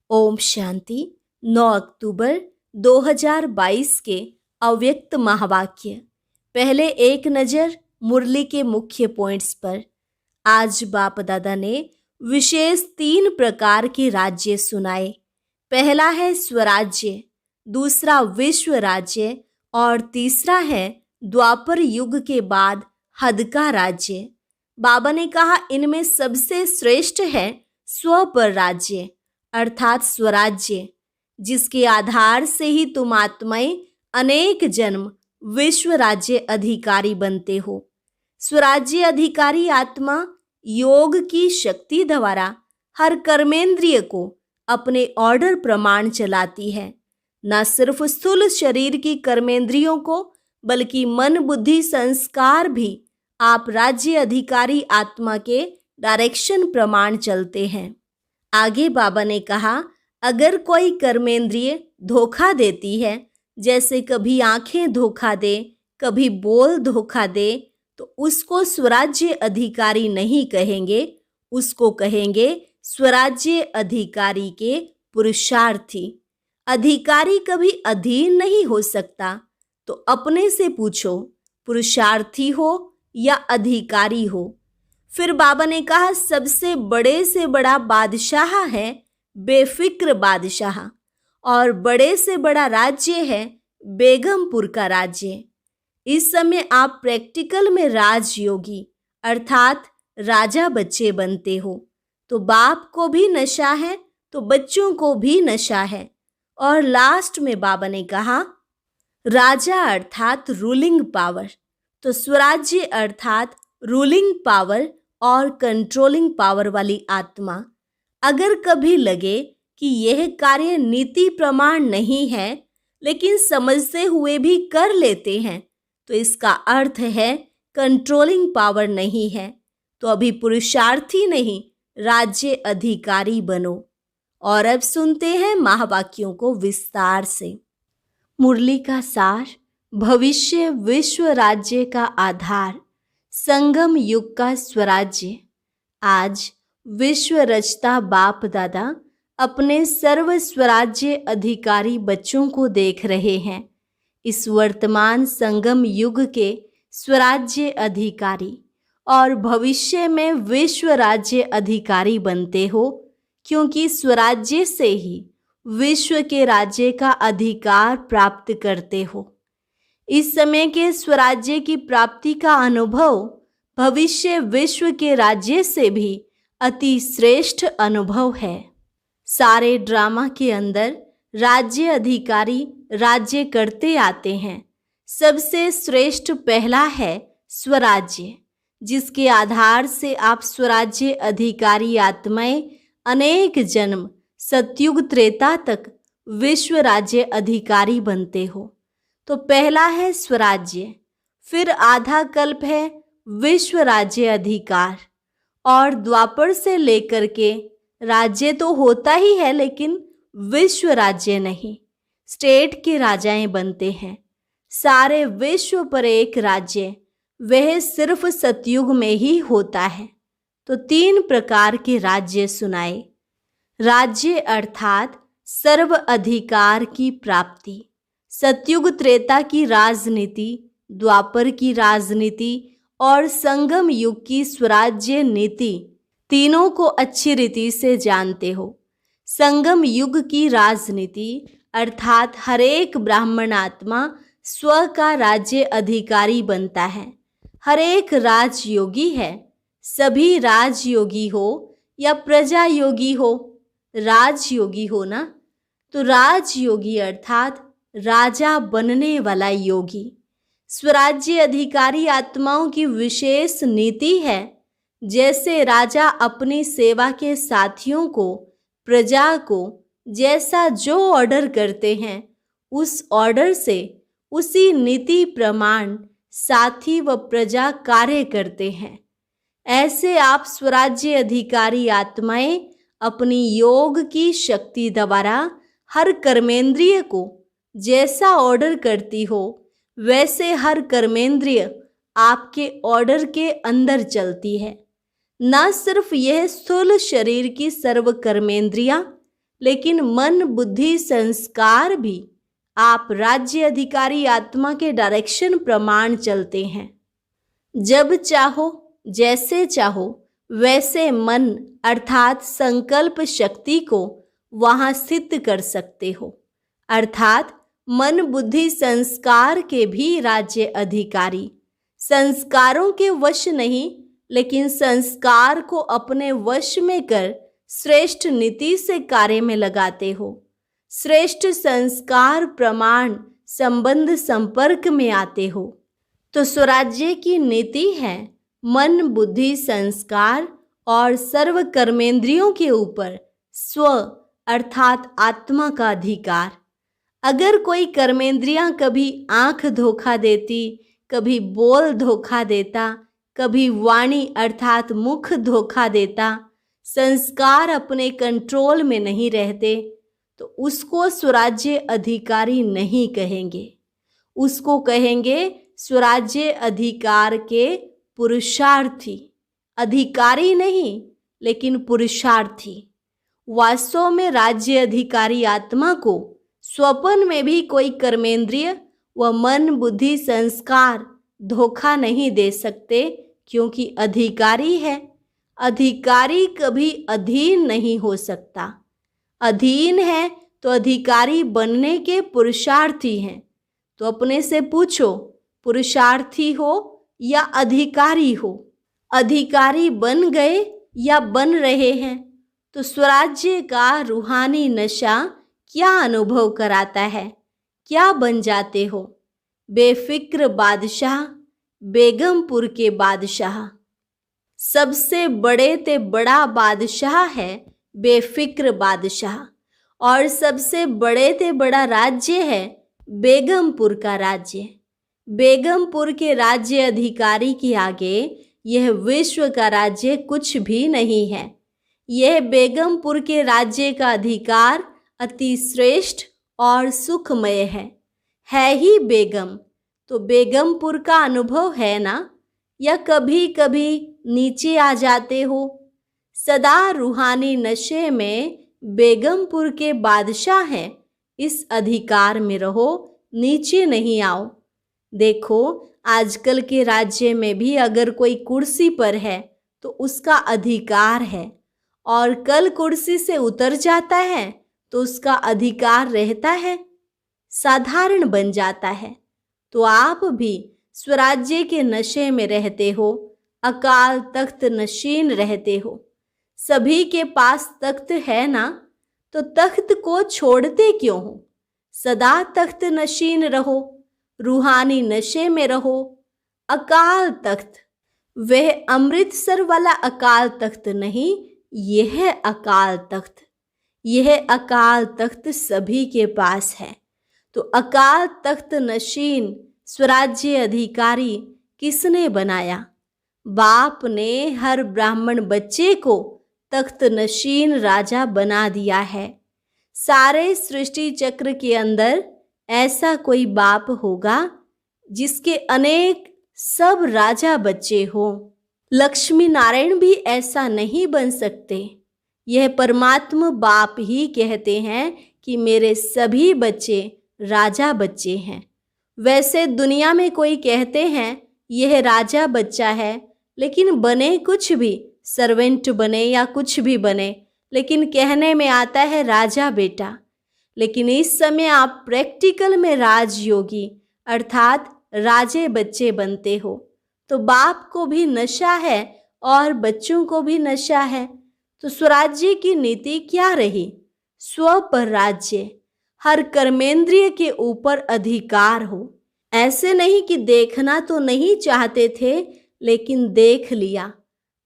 ओम शांति। 9 अक्टूबर 2022 के अव्यक्त महावाक्य। पहले एक नज़र मुरली के मुख्य पॉइंट्स पर। आज बाप दादा ने विशेष 3 प्रकार के राज्य सुनाए। पहला है स्वराज्य, दूसरा विश्व राज्य और तीसरा है द्वापर युग के बाद हद का राज्य। बाबा ने कहा इनमें सबसे श्रेष्ठ है स्वपर राज्य अर्थात स्वराज्य, जिसके आधार से ही तुम आत्माएं अनेक जन्म विश्व राज्य अधिकारी बनते हो। स्वराज्य अधिकारी आत्मा योग की शक्ति द्वारा हर कर्मेंद्रिय को अपने ऑर्डर प्रमाण चलाती है। न सिर्फ स्थूल शरीर की कर्मेंद्रियों को बल्कि मन बुद्धि संस्कार भी आप राज्य अधिकारी आत्मा के डायरेक्शन प्रमाण चलते हैं। आगे बाबा ने कहा अगर कोई कर्मेंद्रिय धोखा देती है, जैसे कभी आंखें धोखा दे, कभी बोल धोखा दे, तो उसको स्वराज्य अधिकारी नहीं कहेंगे, उसको कहेंगे स्वराज्य अधिकारी के पुरुषार्थी। अधिकारी कभी अधीन नहीं हो सकता, तो अपने से पूछो पुरुषार्थी हो या अधिकारी हो। फिर बाबा ने कहा सबसे बड़े से बड़ा बादशाह है बेफिक्र बादशाह, और बड़े से बड़ा राज्य है बेगमपुर का राज्य। इस समय आप प्रैक्टिकल में राजयोगी अर्थात राजा बच्चे बनते हो, तो बाप को भी नशा है तो बच्चों को भी नशा है। और लास्ट में बाबा ने कहा राजा अर्थात रूलिंग पावर, तो स्वराज्य अर्थात रूलिंग पावर और कंट्रोलिंग पावर वाली आत्मा। अगर कभी लगे कि यह कार्य नीति प्रमाण नहीं है लेकिन समझते हुए भी कर लेते हैं, तो इसका अर्थ है कंट्रोलिंग पावर नहीं है, तो अभी पुरुषार्थी नहीं राज्य अधिकारी बनो। और अब सुनते हैं महावाक्यों को विस्तार से। मुरली का सार। भविष्य विश्व राज्य का आधार संगम युग का स्वराज्य। आज विश्व रचता बाप दादा अपने सर्व स्वराज्य अधिकारी बच्चों को देख रहे हैं। इस वर्तमान संगम युग के स्वराज्य अधिकारी और भविष्य में विश्व राज्य अधिकारी बनते हो, क्योंकि स्वराज्य से ही विश्व के राज्य का अधिकार प्राप्त करते हो। इस समय के स्वराज्य की प्राप्ति का अनुभव भविष्य विश्व के राज्य से भी अति श्रेष्ठ अनुभव है। सारे ड्रामा के अंदर राज्य अधिकारी राज्य करते आते हैं। सबसे श्रेष्ठ पहला है स्वराज्य, जिसके आधार से आप स्वराज्य अधिकारी आत्माएं अनेक जन्म सतयुग त्रेता तक विश्व राज्य अधिकारी बनते हो। तो पहला है स्वराज्य, फिर आधा कल्प है विश्व राज्य अधिकार, और द्वापर से लेकर के राज्य तो होता ही है लेकिन विश्व राज्य नहीं, स्टेट के राजाएं बनते हैं। सारे विश्व पर एक राज्य वह सिर्फ सतयुग में ही होता है। तो 3 प्रकार के राज्य सुनाए। राज्य अर्थात सर्व अधिकार की प्राप्ति। सतयुग त्रेता की राजनीति, द्वापर की राजनीति और संगम युग की स्वराज्य नीति, तीनों को अच्छी रीति से जानते हो। संगम युग की राजनीति अर्थात हर एक ब्राह्मण आत्मा स्व का राज्य अधिकारी बनता है। हर एक राजयोगी है, सभी राजयोगी हो या प्रजा योगी हो, राजयोगी हो ना, तो राजयोगी अर्थात राजा बनने वाला योगी। स्वराज्य अधिकारी आत्माओं की विशेष नीति है, जैसे राजा अपनी सेवा के साथियों को, प्रजा को जैसा जो ऑर्डर करते हैं, उस ऑर्डर से उसी नीति प्रमाण साथी व प्रजा कार्य करते हैं। ऐसे आप स्वराज्य अधिकारी आत्माएं अपनी योग की शक्ति द्वारा हर कर्मेंद्रिय को जैसा ऑर्डर करती हो, वैसे हर कर्मेंद्रिय आपके ऑर्डर के अंदर चलती है। न सिर्फ यह स्थूल शरीर की सर्व कर्मेंद्रियां, लेकिन मन बुद्धि संस्कार भी आप राज्य अधिकारी आत्मा के डायरेक्शन प्रमाण चलते हैं। जब चाहो, जैसे चाहो वैसे मन अर्थात संकल्प शक्ति को वहां स्थित कर सकते हो। अर्थात मन बुद्धि संस्कार के भी राज्य अधिकारी संस्कारों के वश नहीं, लेकिन संस्कार को अपने वश में कर श्रेष्ठ नीति से कार्य में लगाते हो। श्रेष्ठ संस्कार प्रमाण संबंध संपर्क में आते हो। तो स्वराज्य की नीति है मन बुद्धि संस्कार और सर्व कर्मेंद्रियों के ऊपर स्व अर्थात आत्मा का अधिकार। अगर कोई कर्मेंद्रियां कभी आंख धोखा देती, कभी बोल धोखा देता, कभी वाणी अर्थात मुख धोखा देता, संस्कार अपने कंट्रोल में नहीं रहते, तो उसको स्वराज्य अधिकारी नहीं कहेंगे। उसको कहेंगे स्वराज्य अधिकार के पुरुषार्थी। अधिकारी नहीं, लेकिन पुरुषार्थी। वास्तव में राज्य अधिकारी आत्मा को स्वप्न में भी कोई कर्मेंद्रिय व मन बुद्धि संस्कार धोखा नहीं दे सकते, क्योंकि अधिकारी है। अधिकारी कभी अधीन नहीं हो सकता। अधीन है तो अधिकारी बनने के पुरुषार्थी हैं। तो अपने से पूछो, पुरुषार्थी हो या अधिकारी हो? अधिकारी बन गए या बन रहे हैं? तो स्वराज्य का रूहानी नशा क्या अनुभव कराता है? क्या बन जाते हो? बेफिक्र बादशाह, बेगमपुर के बादशाह। सबसे बड़े ते बड़ा बादशाह है बेफिक्र बादशाह, और सबसे बड़े ते बड़ा राज्य है बेगमपुर का राज्य। बेगमपुर के राज्य अधिकारी के आगे यह विश्व का राज्य कुछ भी नहीं है। यह बेगमपुर के राज्य का अधिकार अति श्रेष्ठ और सुखमय है ही बेगम। तो बेगमपुर का अनुभव है ना? या कभी कभी नीचे आ जाते हो? सदा रूहानी नशे में बेगमपुर के बादशाह हैं। इस अधिकार में रहो, नीचे नहीं आओ। देखो, आजकल के राज्य में भी अगर कोई कुर्सी पर है तो उसका अधिकार है, और कल कुर्सी से उतर जाता है तो उसका अधिकार रहता है, साधारण बन जाता है। तो आप भी स्वराज्य के नशे में रहते हो, अकाल तख्त नशीन रहते हो। सभी के पास तख्त है ना, तो तख्त को छोड़ते क्यों हो? सदा तख्त नशीन रहो, रूहानी नशे में रहो। अकाल तख्त, वह अमृतसर वाला अकाल तख्त नहीं, यह अकाल तख्त। यह अकाल तख्त सभी के पास है। तो अकाल तख्त नशीन स्वराज्य अधिकारी किसने बनाया? बाप ने हर ब्राह्मण बच्चे को तख्त नशीन राजा बना दिया है। सारे सृष्टि चक्र के अंदर ऐसा कोई बाप होगा जिसके अनेक सब राजा बच्चे हो। लक्ष्मी नारायण भी ऐसा नहीं बन सकते। यह परमात्मा बाप ही कहते हैं कि मेरे सभी बच्चे राजा बच्चे हैं। वैसे दुनिया में कोई कहते हैं यह राजा बच्चा है, लेकिन बने कुछ भी, सर्वेंट बने या कुछ भी बने, लेकिन कहने में आता है राजा बेटा। लेकिन इस समय आप प्रैक्टिकल में राजयोगी अर्थात राजे बच्चे बनते हो। तो बाप को भी नशा है और बच्चों को भी नशा है। तो स्वराज्य की नीति क्या रही? स्व पर राज्य, हर कर्मेंद्रिय के ऊपर अधिकार हो। ऐसे नहीं कि देखना तो नहीं चाहते थे, लेकिन देख लिया।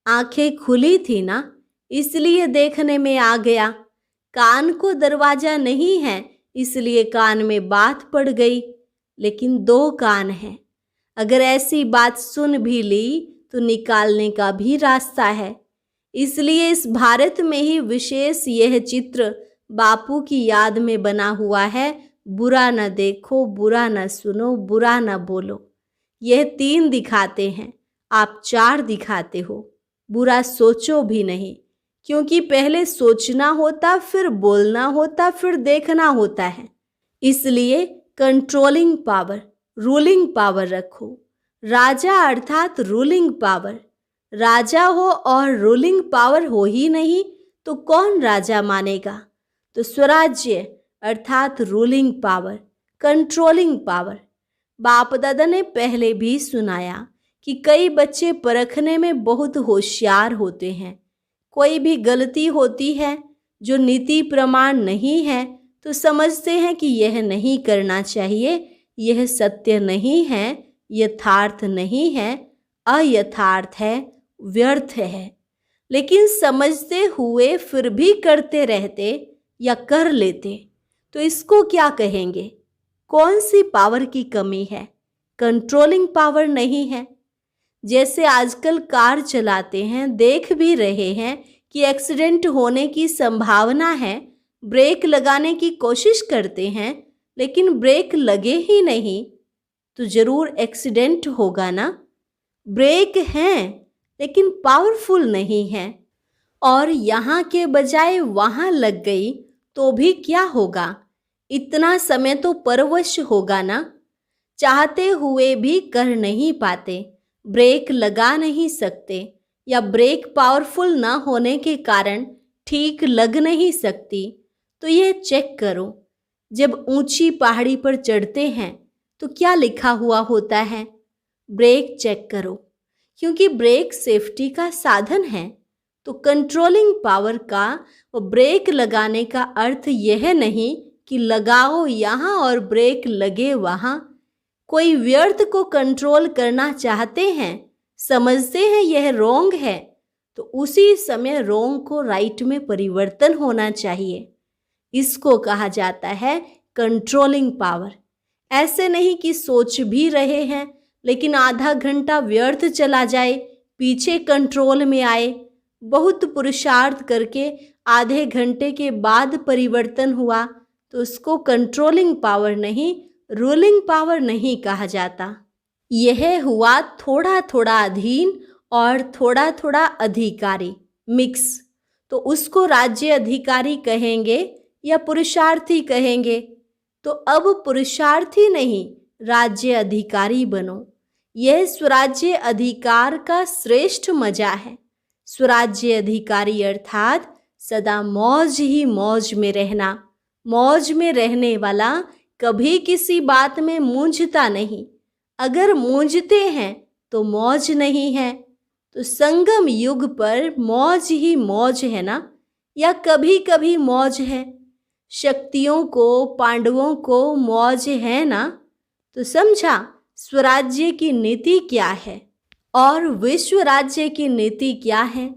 आंखें खुली थी ना, इसलिए देखने में आ गया। कान को दरवाजा नहीं है, इसलिए कान में बात पड़ गई। लेकिन दो कान हैं, अगर ऐसी बात सुन भी ली तो निकालने का भी रास्ता है। इसलिए इस भारत में ही विशेष यह चित्र बापू की याद में बना हुआ है। बुरा न देखो, बुरा न सुनो, बुरा न बोलो। यह 3 दिखाते हैं, आप 4 दिखाते हो। बुरा सोचो भी नहीं, क्योंकि पहले सोचना होता, फिर बोलना होता, फिर देखना होता है। इसलिए कंट्रोलिंग पावर, रूलिंग पावर रखो। राजा अर्थात रूलिंग पावर। राजा हो और रूलिंग पावर हो ही नहीं तो कौन राजा मानेगा। तो स्वराज्य अर्थात रूलिंग पावर, कंट्रोलिंग पावर। बाप दादा ने पहले भी सुनाया कि कई बच्चे परखने में बहुत होशियार होते हैं। कोई भी गलती होती है जो नीति प्रमाण नहीं है तो समझते हैं कि यह नहीं करना चाहिए, यह सत्य नहीं है, यथार्थ नहीं है, अयथार्थ है, व्यर्थ है। लेकिन समझते हुए फिर भी करते रहते या कर लेते तो इसको क्या कहेंगे? कौन सी पावर की कमी है? कंट्रोलिंग पावर नहीं है। जैसे आजकल कार चलाते हैं, देख भी रहे हैं कि एक्सीडेंट होने की संभावना है, ब्रेक लगाने की कोशिश करते हैं लेकिन ब्रेक लगे ही नहीं तो जरूर एक्सीडेंट होगा ना। ब्रेक हैं लेकिन पावरफुल नहीं है और यहाँ के बजाय वहाँ लग गई तो भी क्या होगा? इतना समय तो परवश होगा ना। चाहते हुए भी कर नहीं पाते, ब्रेक लगा नहीं सकते या ब्रेक पावरफुल ना होने के कारण ठीक लग नहीं सकती। तो यह चेक करो, जब ऊंची पहाड़ी पर चढ़ते हैं तो क्या लिखा हुआ होता है? ब्रेक चेक करो, क्योंकि ब्रेक सेफ्टी का साधन है। तो कंट्रोलिंग पावर का व ब्रेक लगाने का अर्थ यह नहीं कि लगाओ यहाँ और ब्रेक लगे वहाँ। कोई व्यर्थ को कंट्रोल करना चाहते हैं, समझते हैं यह रोंग है तो उसी समय रोंग को राइट में परिवर्तन होना चाहिए। इसको कहा जाता है कंट्रोलिंग पावर। ऐसे नहीं कि सोच भी रहे हैं लेकिन आधा घंटा व्यर्थ चला जाए, पीछे कंट्रोल में आए। बहुत पुरुषार्थ करके आधे घंटे के बाद परिवर्तन हुआ तो उसको कंट्रोलिंग पावर नहीं, रूलिंग पावर नहीं कहा जाता। यह हुआ थोड़ा थोड़ा अधीन और थोड़ा थोड़ा अधिकारी, मिक्स। तो उसको राज्य अधिकारी कहेंगे या पुरुषार्थी कहेंगे? तो अब पुरुषार्थी नहीं, राज्य अधिकारी बनो। यह स्वराज्य अधिकार का श्रेष्ठ मजा है। स्वराज्य अधिकारी अर्थात सदा मौज ही मौज में रहना। मौज में रहने वाला कभी किसी बात में मूंझता नहीं। अगर मूंझते हैं तो मौज नहीं है। तो संगम युग पर मौज ही मौज है ना, या कभी कभी मौज है? शक्तियों को, पांडवों को मौज है ना। तो समझा स्वराज्य की नीति क्या है और विश्व राज्य की नीति क्या है।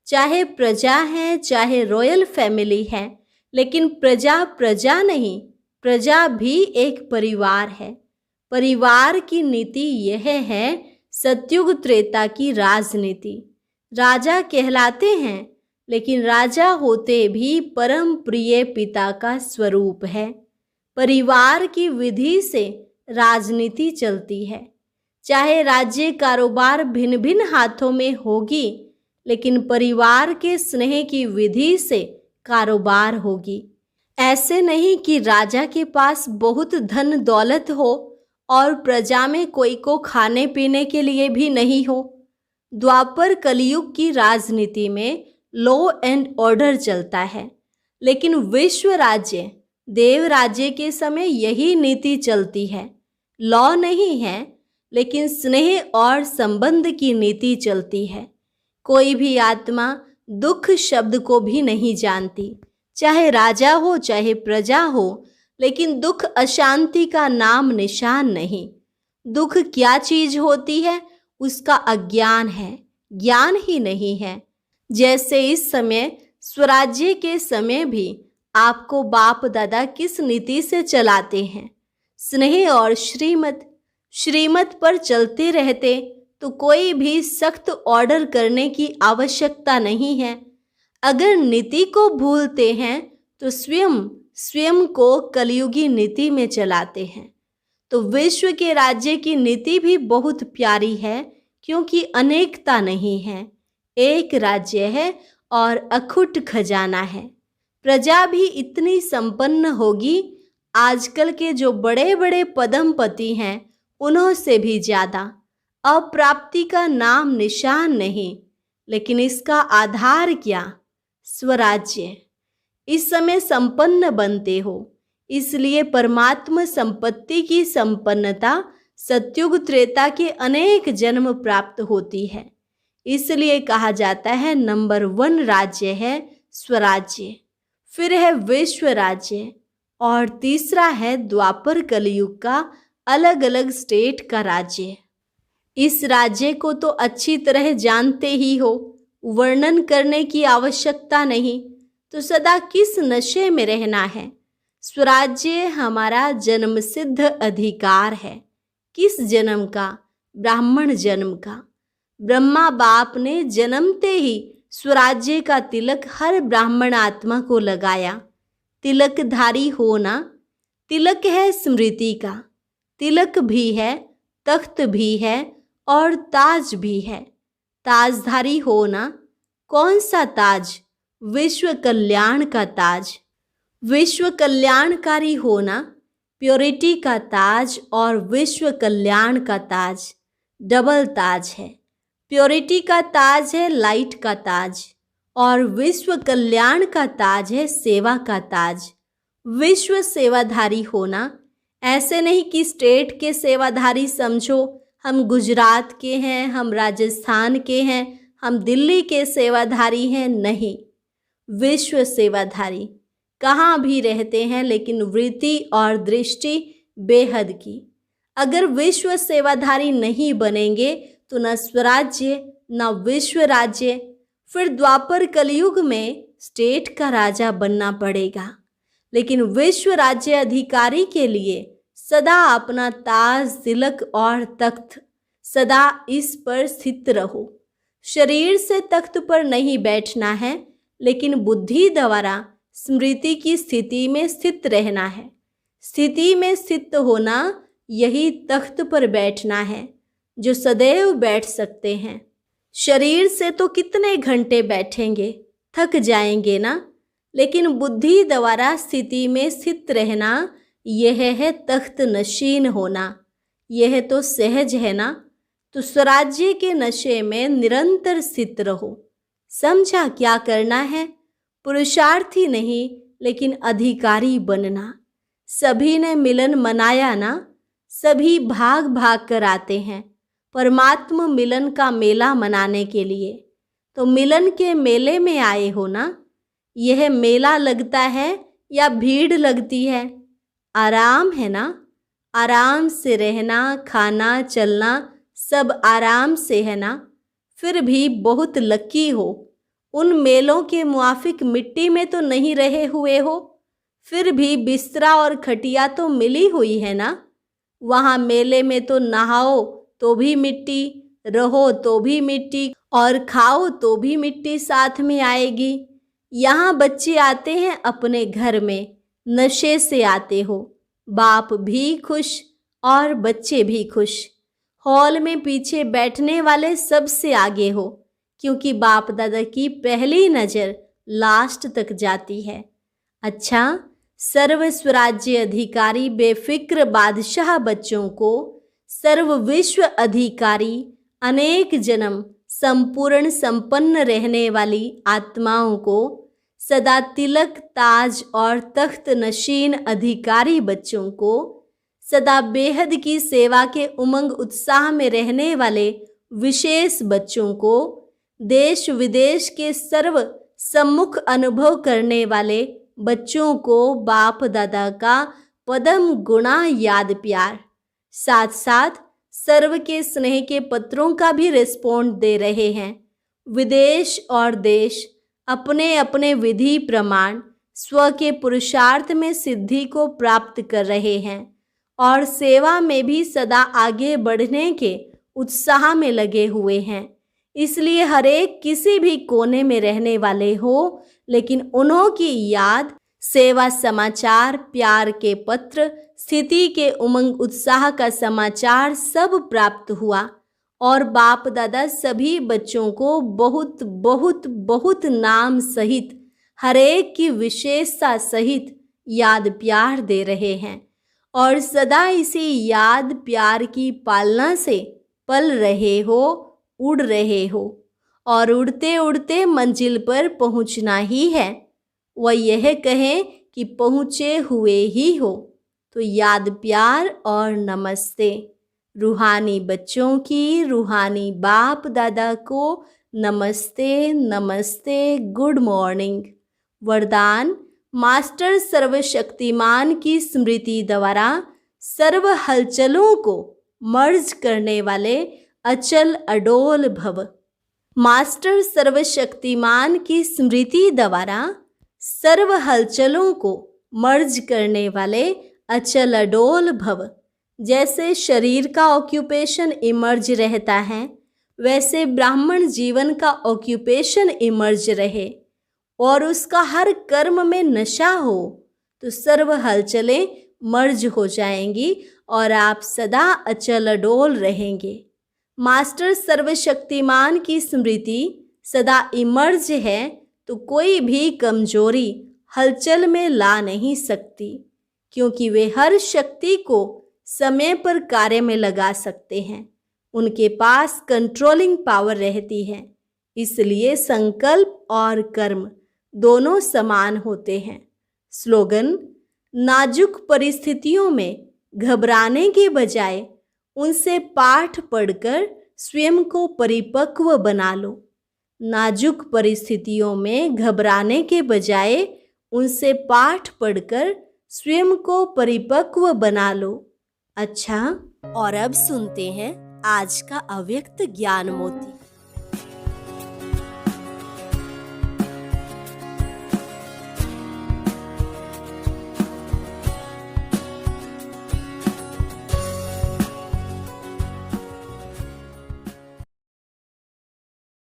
चाहे प्रजा है, चाहे रॉयल फैमिली है, लेकिन प्रजा प्रजा नहीं, प्रजा भी एक परिवार है। परिवार की नीति यह है सतयुग त्रेता की राजनीति। राजा कहलाते हैं लेकिन राजा होते भी परम प्रिय पिता का स्वरूप है। परिवार की विधि से राजनीति चलती है। चाहे राज्य कारोबार भिन्न भिन्न हाथों में होगी लेकिन परिवार के स्नेह की विधि से कारोबार होगी। ऐसे नहीं कि राजा के पास बहुत धन दौलत हो और प्रजा में कोई को खाने पीने के लिए भी नहीं हो। द्वापर कलयुग की राजनीति में लॉ एंड ऑर्डर चलता है, लेकिन विश्व राज्य देव राज्य के समय यही नीति चलती है। लॉ नहीं है लेकिन स्नेह और संबंध की नीति चलती है। कोई भी आत्मा दुख शब्द को भी नहीं जानती, चाहे राजा हो चाहे प्रजा हो, लेकिन दुख अशांति का नाम निशान नहीं। दुख क्या चीज होती है उसका अज्ञान है, ज्ञान ही नहीं है। जैसे इस समय स्वराज्य के समय भी आपको बाप दादा किस नीति से चलाते हैं? स्नेह और श्रीमत पर चलते रहते तो कोई भी सख्त ऑर्डर करने की आवश्यकता नहीं है। अगर नीति को भूलते हैं तो स्वयं को कलयुगी नीति में चलाते हैं। तो विश्व के राज्य की नीति भी बहुत प्यारी है, क्योंकि अनेकता नहीं है, एक राज्य है और अखुट खजाना है। प्रजा भी इतनी संपन्न होगी, आजकल के जो बड़े बड़े पदमपति हैं उन्हों से भी ज़्यादा। अप्राप्ति का नाम निशान नहीं, लेकिन इसका आधार क्या? स्वराज्य। इस समय संपन्न बनते हो, इसलिए परमात्म संपत्ति की संपन्नता सत्युग त्रेता के अनेक जन्म प्राप्त होती है। इसलिए कहा जाता है नंबर 1 राज्य है स्वराज्य, फिर है विश्व राज्य और तीसरा है द्वापर कलयुग का अलग अलग स्टेट का राज्य। इस राज्य को तो अच्छी तरह जानते ही हो, वर्णन करने की आवश्यकता नहीं। तो सदा किस नशे में रहना है? स्वराज्य हमारा जन्मसिद्ध अधिकार है। किस जन्म का? ब्राह्मण जन्म का। ब्रह्मा बाप ने जन्मते ही स्वराज्य का तिलक हर ब्राह्मण आत्मा को लगाया। तिलकधारी होना, तिलक है स्मृति का, तिलक भी है, तख्त भी है और ताज भी है। ताजधारी होना, कौन सा ताज? विश्व कल्याण का ताज। विश्व कल्याणकारी होना, प्योरिटी का ताज और विश्व कल्याण का ताज, डबल ताज है। प्योरिटी का ताज है लाइट का ताज और विश्व कल्याण का ताज है सेवा का ताज। विश्व सेवाधारी होना, ऐसे नहीं कि स्टेट के सेवाधारी समझो, हम गुजरात के हैं, हम राजस्थान के हैं, हम दिल्ली के सेवाधारी हैं, नहीं। विश्व सेवाधारी कहाँ भी रहते हैं, लेकिन वृत्ति और दृष्टि बेहद की। अगर विश्व सेवाधारी नहीं बनेंगे तो न स्वराज्य न विश्व राज्य। फिर द्वापर कलयुग में स्टेट का राजा बनना पड़ेगा, लेकिन विश्व राज्य अधिकारी के लिए सदा अपना ताज, तिलक और तख्त, सदा इस पर स्थित रहो। शरीर से तख्त पर नहीं बैठना है, लेकिन बुद्धि द्वारा स्मृति की स्थिति में स्थित रहना है। स्थिति में स्थित होना, यही तख्त पर बैठना है, जो सदैव बैठ सकते हैं। शरीर से तो कितने घंटे बैठेंगे, थक जाएंगे ना, लेकिन बुद्धि द्वारा स्थिति में स्थित रहना, यह है तख्त नशीन होना। यह तो सहज है ना। तो स्वराज्य के नशे में निरंतर स्थित रहो। समझा क्या करना है? पुरुषार्थी नहीं, लेकिन अधिकारी बनना। सभी ने मिलन मनाया ना, सभी भाग भाग कर आते हैं परमात्म मिलन का मेला मनाने के लिए। तो मिलन के मेले में आए हो ना। यह मेला लगता है या भीड़ लगती है? आराम है ना। आराम से रहना, खाना, चलना सब आराम से है ना। फिर भी बहुत लकी हो, उन मेलों के मुआफिक मिट्टी में तो नहीं रहे हुए हो। फिर भी बिस्तरा और खटिया तो मिली हुई है ना। वहाँ मेले में तो नहाओ तो भी मिट्टी, रहो तो भी मिट्टी और खाओ तो भी मिट्टी साथ में आएगी। यहाँ बच्चे आते हैं अपने घर में, नशे से आते हो। बाप भी खुश और बच्चे भी खुश। हॉल में पीछे बैठने वाले सबसे आगे हो, क्योंकि बाप दादा की पहली नज़र लास्ट तक जाती है। अच्छा, सर्व स्वराज्य अधिकारी बेफिक्र बादशाह बच्चों को सर्व विश्व अधिकारी अनेक जन्म संपूर्ण संपन्न रहने वाली आत्माओं को सदा तिलक, ताज और तख्त नशीन अधिकारी बच्चों को सदा बेहद की सेवा के उमंग उत्साह में रहने वाले विशेष बच्चों को देश विदेश के सर्व सम्मुख अनुभव करने वाले बच्चों को बाप दादा का पदम गुणा याद प्यार, साथ साथ सर्व के स्नेह के पत्रों का भी रिस्पॉन्ड दे रहे हैं। विदेश और देश अपने अपने विधि प्रमाण स्व के पुरुषार्थ में सिद्धि को प्राप्त कर रहे हैं और सेवा में भी सदा आगे बढ़ने के उत्साह में लगे हुए हैं। इसलिए हरेक किसी भी कोने में रहने वाले हो, लेकिन उन्हों की याद, सेवा समाचार, प्यार के पत्र, स्थिति के उमंग उत्साह का समाचार सब प्राप्त हुआ और बाप दादा सभी बच्चों को बहुत बहुत बहुत नाम सहित हर एक की विशेषता सहित याद प्यार दे रहे हैं और सदा इसी याद प्यार की पालना से पल रहे हो, उड़ रहे हो और उड़ते उड़ते मंजिल पर पहुंचना ही है। वह यह कहें कि पहुँचे हुए ही हो। तो याद प्यार और नमस्ते। रूहानी बच्चों की रूहानी बाप दादा को नमस्ते नमस्ते, गुड मॉर्निंग। वरदान मास्टर सर्वशक्तिमान की स्मृति द्वारा सर्व हलचलों को मर्ज करने वाले अचल अडोल भव। मास्टर सर्वशक्तिमान की स्मृति द्वारा सर्व हलचलों को मर्ज करने वाले अचल अडोल भव। जैसे शरीर का ऑक्यूपेशन इमर्ज रहता है, वैसे ब्राह्मण जीवन का ऑक्यूपेशन इमर्ज रहे और उसका हर कर्म में नशा हो तो सर्व हलचलें मर्ज हो जाएंगी और आप सदा अचल अडोल रहेंगे। मास्टर सर्वशक्तिमान की स्मृति सदा इमर्ज है तो कोई भी कमजोरी हलचल में ला नहीं सकती, क्योंकि वे हर शक्ति को समय पर कार्य में लगा सकते हैं। उनके पास कंट्रोलिंग पावर रहती है, इसलिए संकल्प और कर्म दोनों समान होते हैं। स्लोगन: नाजुक परिस्थितियों में घबराने के बजाय उनसे पाठ पढ़कर स्वयं को परिपक्व बना लो। नाजुक परिस्थितियों में घबराने के बजाय उनसे पाठ पढ़कर स्वयं को परिपक्व बना लो। अच्छा, और अब सुनते हैं आज का अव्यक्त ज्ञान मोती।